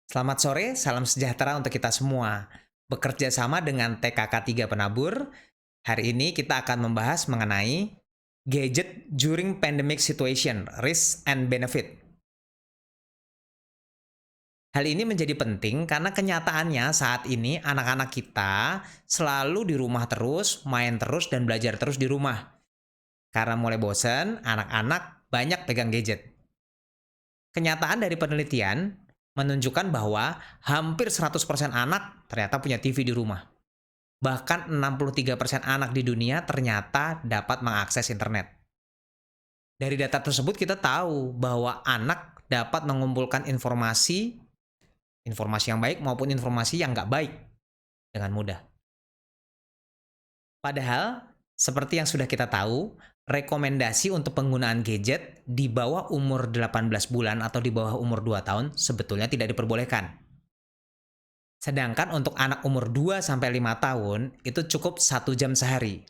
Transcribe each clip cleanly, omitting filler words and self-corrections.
Selamat sore, salam sejahtera untuk kita semua. Bekerja sama dengan TKK 3 Penabur, hari ini kita akan membahas mengenai gadget during pandemic situation, risk and benefit. Hal ini menjadi penting karena kenyataannya saat ini anak-anak kita selalu di rumah terus, main terus, dan belajar terus di rumah. Karena mulai bosen, anak-anak banyak pegang gadget. Kenyataan dari penelitian menunjukkan bahwa hampir 100% anak ternyata punya TV di rumah. Bahkan 63% anak di dunia ternyata dapat mengakses internet. Dari data tersebut kita tahu bahwa anak dapat mengumpulkan informasi, informasi yang baik maupun informasi yang nggak baik dengan mudah. Padahal, seperti yang sudah kita tahu, rekomendasi untuk penggunaan gadget di bawah umur 18 bulan atau di bawah umur 2 tahun sebetulnya tidak diperbolehkan. Sedangkan untuk anak umur 2 sampai 5 tahun itu cukup 1 jam sehari.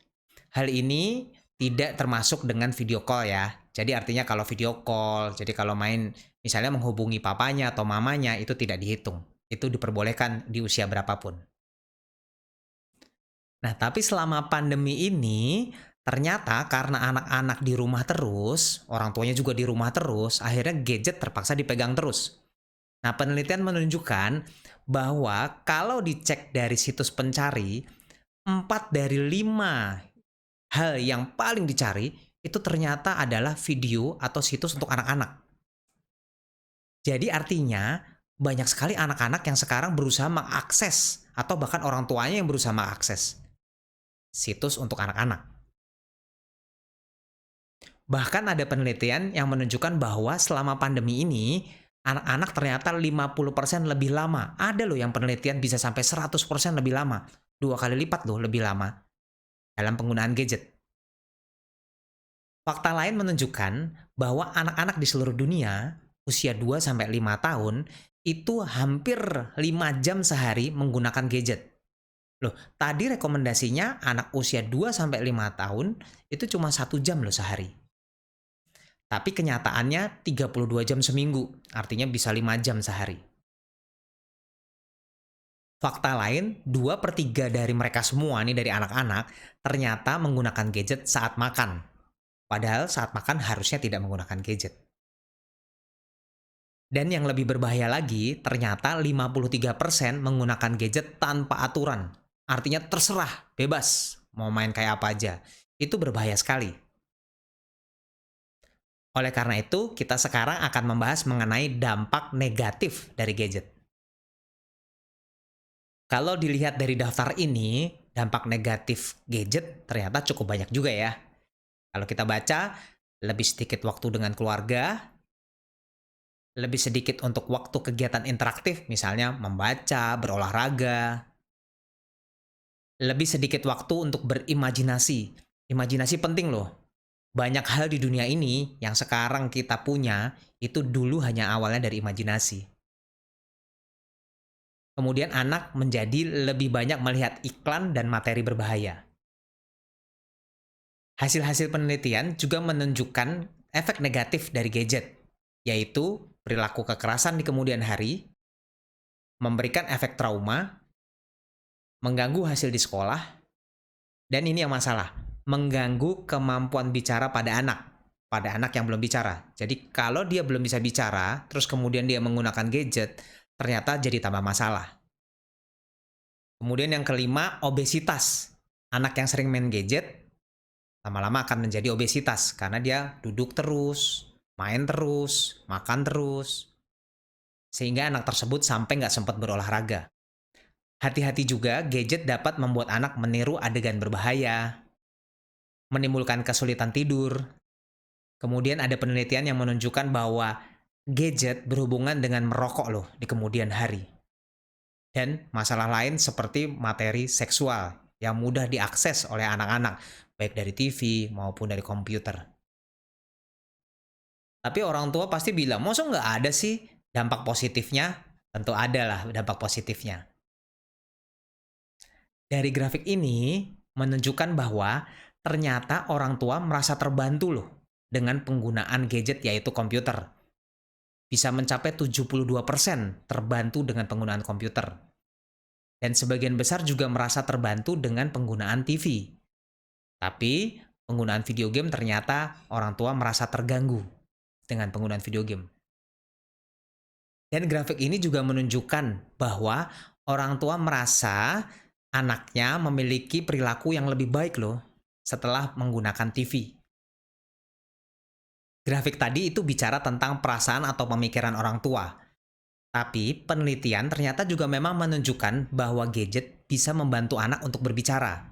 Hal ini tidak termasuk dengan video call ya. Jadi artinya kalau video call, jadi kalau main misalnya menghubungi papanya atau mamanya itu tidak dihitung. Itu diperbolehkan di usia berapapun. Nah, tapi selama pandemi ini ternyata karena anak-anak di rumah terus, orang tuanya juga di rumah terus, akhirnya gadget terpaksa dipegang terus. Nah, penelitian menunjukkan bahwa kalau dicek dari situs pencari, 4 dari 5 hal yang paling dicari itu ternyata adalah video atau situs untuk anak-anak. Jadi artinya banyak sekali anak-anak yang sekarang berusaha mengakses atau bahkan orang tuanya yang berusaha mengakses situs untuk anak-anak. Bahkan ada penelitian yang menunjukkan bahwa selama pandemi ini, anak-anak ternyata 50% lebih lama. Ada loh yang penelitian bisa sampai 100% lebih lama. 2 kali lipat loh lebih lama dalam penggunaan gadget. Fakta lain menunjukkan bahwa anak-anak di seluruh dunia usia 2 sampai 5 tahun itu hampir 5 jam sehari menggunakan gadget. Loh, tadi rekomendasinya anak usia 2 sampai 5 tahun itu cuma 1 jam loh sehari. Tapi kenyataannya 32 jam seminggu, artinya bisa 5 jam sehari. Fakta lain, 2/3 dari mereka semua nih dari anak-anak ternyata menggunakan gadget saat makan. Padahal saat makan harusnya tidak menggunakan gadget. Dan yang lebih berbahaya lagi, ternyata 53% menggunakan gadget tanpa aturan. Artinya terserah, bebas, mau main kayak apa aja. Itu berbahaya sekali. Oleh karena itu, kita sekarang akan membahas mengenai dampak negatif dari gadget. Kalau dilihat dari daftar ini, dampak negatif gadget ternyata cukup banyak juga ya. Kalau kita baca, lebih sedikit waktu dengan keluarga, lebih sedikit untuk waktu kegiatan interaktif, misalnya membaca, berolahraga, lebih sedikit waktu untuk berimajinasi. Imajinasi penting loh. Banyak hal di dunia ini yang sekarang kita punya, itu dulu hanya awalnya dari imajinasi. Kemudian anak menjadi lebih banyak melihat iklan dan materi berbahaya. Hasil-hasil penelitian juga menunjukkan efek negatif dari gadget, yaitu perilaku kekerasan di kemudian hari, memberikan efek trauma, mengganggu hasil di sekolah, dan ini yang masalah, mengganggu kemampuan bicara pada anak yang belum bicara. Jadi kalau dia belum bisa bicara, terus kemudian dia menggunakan gadget, ternyata jadi tambah masalah. Kemudian yang kelima, obesitas. Anak yang sering main gadget lama-lama akan menjadi obesitas karena dia duduk terus, main terus, makan terus, sehingga anak tersebut sampai nggak sempat berolahraga. Hati-hati juga, gadget dapat membuat anak meniru adegan berbahaya, menimbulkan kesulitan tidur. Kemudian ada penelitian yang menunjukkan bahwa gadget berhubungan dengan merokok loh di kemudian hari. Dan masalah lain seperti materi seksual yang mudah diakses oleh anak-anak, baik dari TV maupun dari komputer. Tapi orang tua pasti bilang, "Masa nggak ada sih dampak positifnya?" Tentu ada lah dampak positifnya. Dari grafik ini menunjukkan bahwa ternyata orang tua merasa terbantu loh dengan penggunaan gadget yaitu komputer. bisa mencapai 72% terbantu dengan penggunaan komputer. Dan sebagian besar juga merasa terbantu dengan penggunaan TV. Tapi, penggunaan video game ternyata orang tua merasa terganggu dengan penggunaan video game. Dan grafik ini juga menunjukkan bahwa orang tua merasa anaknya memiliki perilaku yang lebih baik loh setelah menggunakan TV. Grafik tadi itu bicara tentang perasaan atau pemikiran orang tua. Tapi penelitian ternyata juga memang menunjukkan bahwa gadget bisa membantu anak untuk berbicara.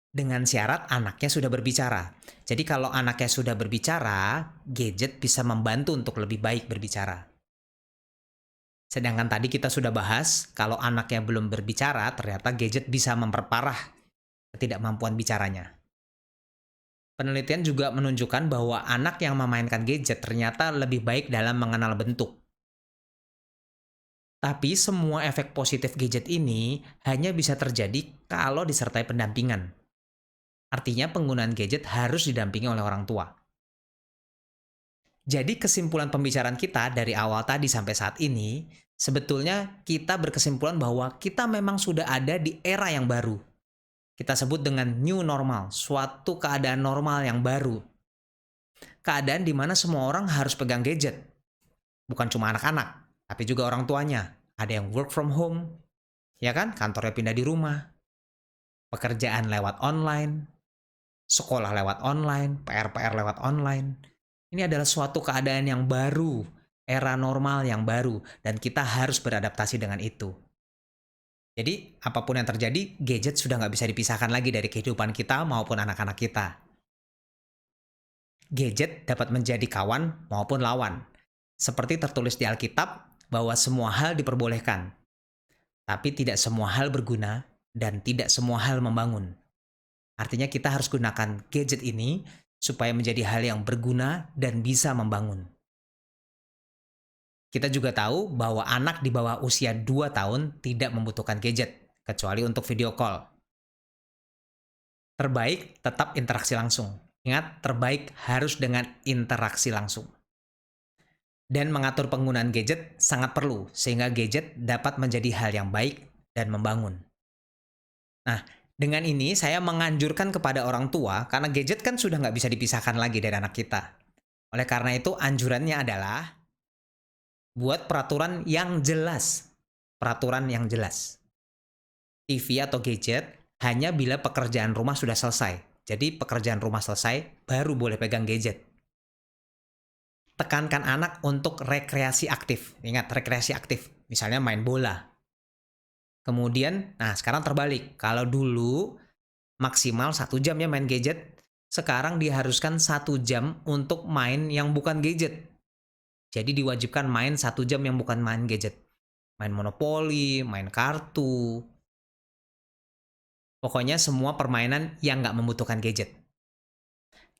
Dengan syarat anaknya sudah berbicara. Jadi kalau anaknya sudah berbicara, gadget bisa membantu untuk lebih baik berbicara. Sedangkan tadi kita sudah bahas, kalau anaknya belum berbicara, ternyata gadget bisa memperparah ketidakmampuan bicaranya. Penelitian juga menunjukkan bahwa anak yang memainkan gadget ternyata lebih baik dalam mengenal bentuk. Tapi semua efek positif gadget ini hanya bisa terjadi kalau disertai pendampingan. Artinya penggunaan gadget harus didampingi oleh orang tua. Jadi kesimpulan pembicaraan kita dari awal tadi sampai saat ini, sebetulnya kita berkesimpulan bahwa kita memang sudah ada di era yang baru. Kita sebut dengan new normal, suatu keadaan normal yang baru. Keadaan di mana semua orang harus pegang gadget. Bukan cuma anak-anak, tapi juga orang tuanya. Ada yang work from home, ya kan? Kantornya pindah di rumah. Pekerjaan lewat online, sekolah lewat online, PR-PR lewat online. Ini adalah suatu keadaan yang baru, era normal yang baru, dan kita harus beradaptasi dengan itu. Jadi, apapun yang terjadi, gadget sudah nggak bisa dipisahkan lagi dari kehidupan kita maupun anak-anak kita. Gadget dapat menjadi kawan maupun lawan. Seperti tertulis di Alkitab, bahwa semua hal diperbolehkan. Tapi tidak semua hal berguna, dan tidak semua hal membangun. Artinya kita harus gunakan gadget ini supaya menjadi hal yang berguna dan bisa membangun. Kita juga tahu bahwa anak di bawah usia 2 tahun tidak membutuhkan gadget, kecuali untuk video call. Terbaik tetap interaksi langsung. Ingat, terbaik harus dengan interaksi langsung. Dan mengatur penggunaan gadget sangat perlu, sehingga gadget dapat menjadi hal yang baik dan membangun. Nah, dengan ini saya menganjurkan kepada orang tua, karena gadget kan sudah nggak bisa dipisahkan lagi dari anak kita. Oleh karena itu, anjurannya adalah buat peraturan yang jelas. Peraturan yang jelas. TV atau gadget hanya bila pekerjaan rumah sudah selesai. Jadi pekerjaan rumah selesai, baru boleh pegang gadget. Tekankan anak untuk rekreasi aktif. Ingat, rekreasi aktif. Misalnya main bola. Kemudian, nah sekarang terbalik. Kalau dulu maksimal 1 jam ya main gadget, sekarang diharuskan 1 jam untuk main yang bukan gadget. Jadi diwajibkan main 1 jam yang bukan main gadget. Main monopoli, main kartu. Pokoknya semua permainan yang nggak membutuhkan gadget.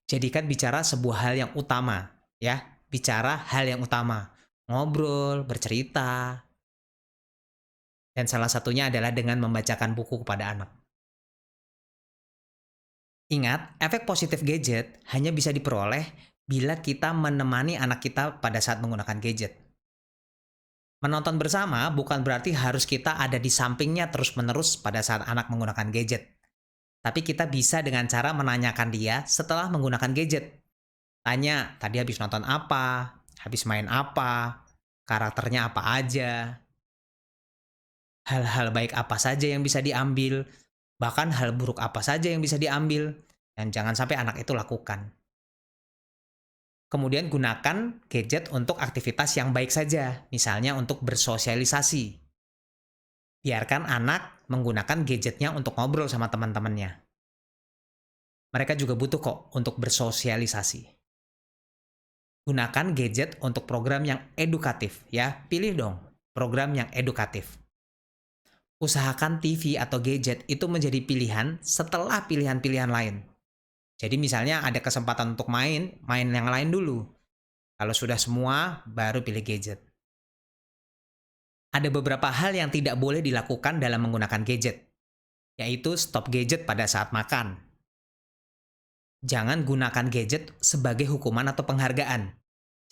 Jadikan bicara sebuah hal yang utama, ya. Bicara hal yang utama. Ngobrol, bercerita. Dan salah satunya adalah dengan membacakan buku kepada anak. Ingat, efek positif gadget hanya bisa diperoleh bila kita menemani anak kita pada saat menggunakan gadget. Menonton bersama bukan berarti harus kita ada di sampingnya terus-menerus pada saat anak menggunakan gadget. Tapi kita bisa dengan cara menanyakan dia setelah menggunakan gadget. Tanya, tadi habis nonton apa? Habis main apa? Karakternya apa aja? Hal-hal baik apa saja yang bisa diambil? Bahkan hal buruk apa saja yang bisa diambil? Dan jangan sampai anak itu lakukan. Kemudian gunakan gadget untuk aktivitas yang baik saja, misalnya untuk bersosialisasi. Biarkan anak menggunakan gadgetnya untuk ngobrol sama teman-temannya. Mereka juga butuh kok untuk bersosialisasi. Gunakan gadget untuk program yang edukatif, ya. Pilih dong program yang edukatif. Usahakan TV atau gadget itu menjadi pilihan setelah pilihan-pilihan lain. Jadi misalnya ada kesempatan untuk main yang lain dulu. Kalau sudah semua, baru pilih gadget. Ada beberapa hal yang tidak boleh dilakukan dalam menggunakan gadget, yaitu stop gadget pada saat makan. Jangan gunakan gadget sebagai hukuman atau penghargaan.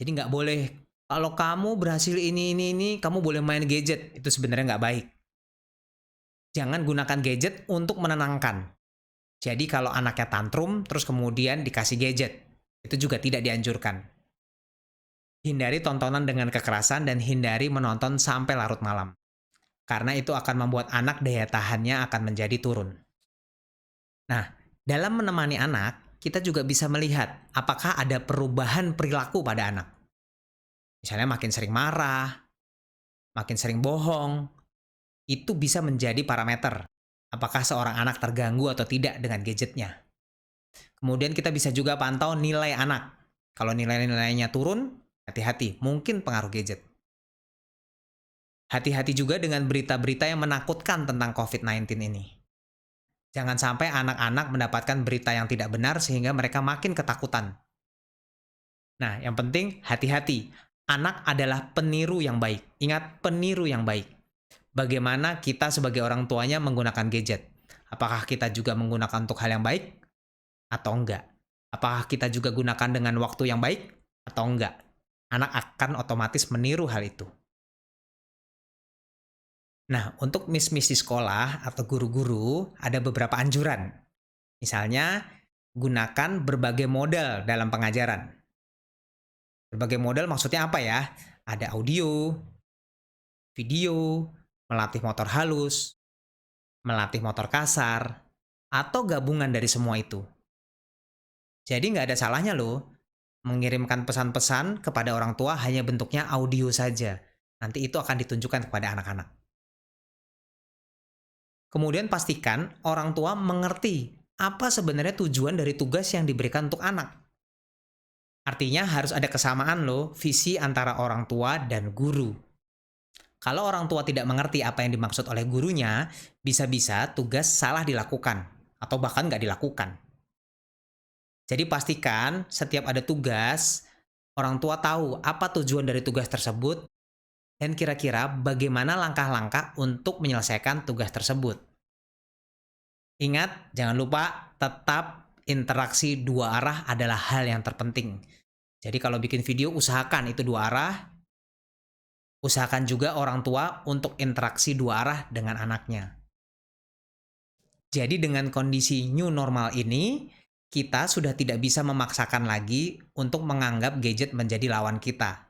Jadi nggak boleh Kalau kamu berhasil ini, kamu boleh main gadget. Itu sebenarnya nggak baik. Jangan gunakan gadget untuk menenangkan. Jadi kalau anaknya tantrum, terus kemudian dikasih gadget. Itu juga tidak dianjurkan. Hindari tontonan dengan kekerasan dan hindari menonton sampai larut malam. Karena itu akan membuat anak daya tahannya akan menjadi turun. Nah, dalam menemani anak, kita juga bisa melihat apakah ada perubahan perilaku pada anak. Misalnya makin sering marah, makin sering bohong, itu bisa menjadi parameter. Apakah seorang anak terganggu atau tidak dengan gadgetnya. Kemudian kita bisa juga pantau nilai anak. Kalau nilai-nilainya turun, hati-hati, mungkin pengaruh gadget. Hati-hati juga dengan berita-berita yang menakutkan tentang COVID-19 ini. Jangan sampai anak-anak mendapatkan berita yang tidak benar sehingga mereka makin ketakutan. Nah, yang penting hati-hati. Anak adalah peniru yang baik. Ingat, peniru yang baik. Bagaimana kita sebagai orang tuanya menggunakan gadget? Apakah kita juga menggunakan untuk hal yang baik atau enggak? Apakah kita juga gunakan dengan waktu yang baik atau enggak? Anak akan otomatis meniru hal itu. Nah, untuk miss-miss di sekolah atau guru-guru, ada beberapa anjuran. Misalnya, gunakan berbagai model dalam pengajaran. Berbagai model maksudnya apa ya? Ada audio, video, melatih motor halus, melatih motor kasar, atau gabungan dari semua itu. Jadi nggak ada salahnya loh mengirimkan pesan-pesan kepada orang tua hanya bentuknya audio saja. Nanti itu akan ditunjukkan kepada anak-anak. Kemudian pastikan orang tua mengerti apa sebenarnya tujuan dari tugas yang diberikan untuk anak. Artinya harus ada kesamaan loh visi antara orang tua dan guru. Kalau orang tua tidak mengerti apa yang dimaksud oleh gurunya, bisa-bisa tugas salah dilakukan atau bahkan nggak dilakukan. Jadi pastikan setiap ada tugas, orang tua tahu apa tujuan dari tugas tersebut dan kira-kira bagaimana langkah-langkah untuk menyelesaikan tugas tersebut. Ingat, jangan lupa tetap interaksi dua arah adalah hal yang terpenting. Jadi kalau bikin video usahakan itu dua arah, usahakan juga orang tua untuk interaksi dua arah dengan anaknya. Jadi dengan kondisi new normal ini, kita sudah tidak bisa memaksakan lagi untuk menganggap gadget menjadi lawan kita.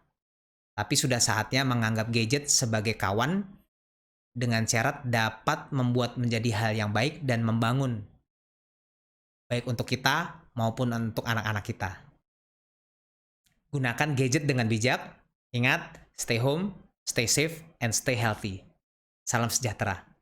Tapi sudah saatnya menganggap gadget sebagai kawan dengan syarat dapat membuat menjadi hal yang baik dan membangun. Baik untuk kita maupun untuk anak-anak kita. Gunakan gadget dengan bijak. Ingat, stay home, stay safe, and stay healthy. Salam sejahtera.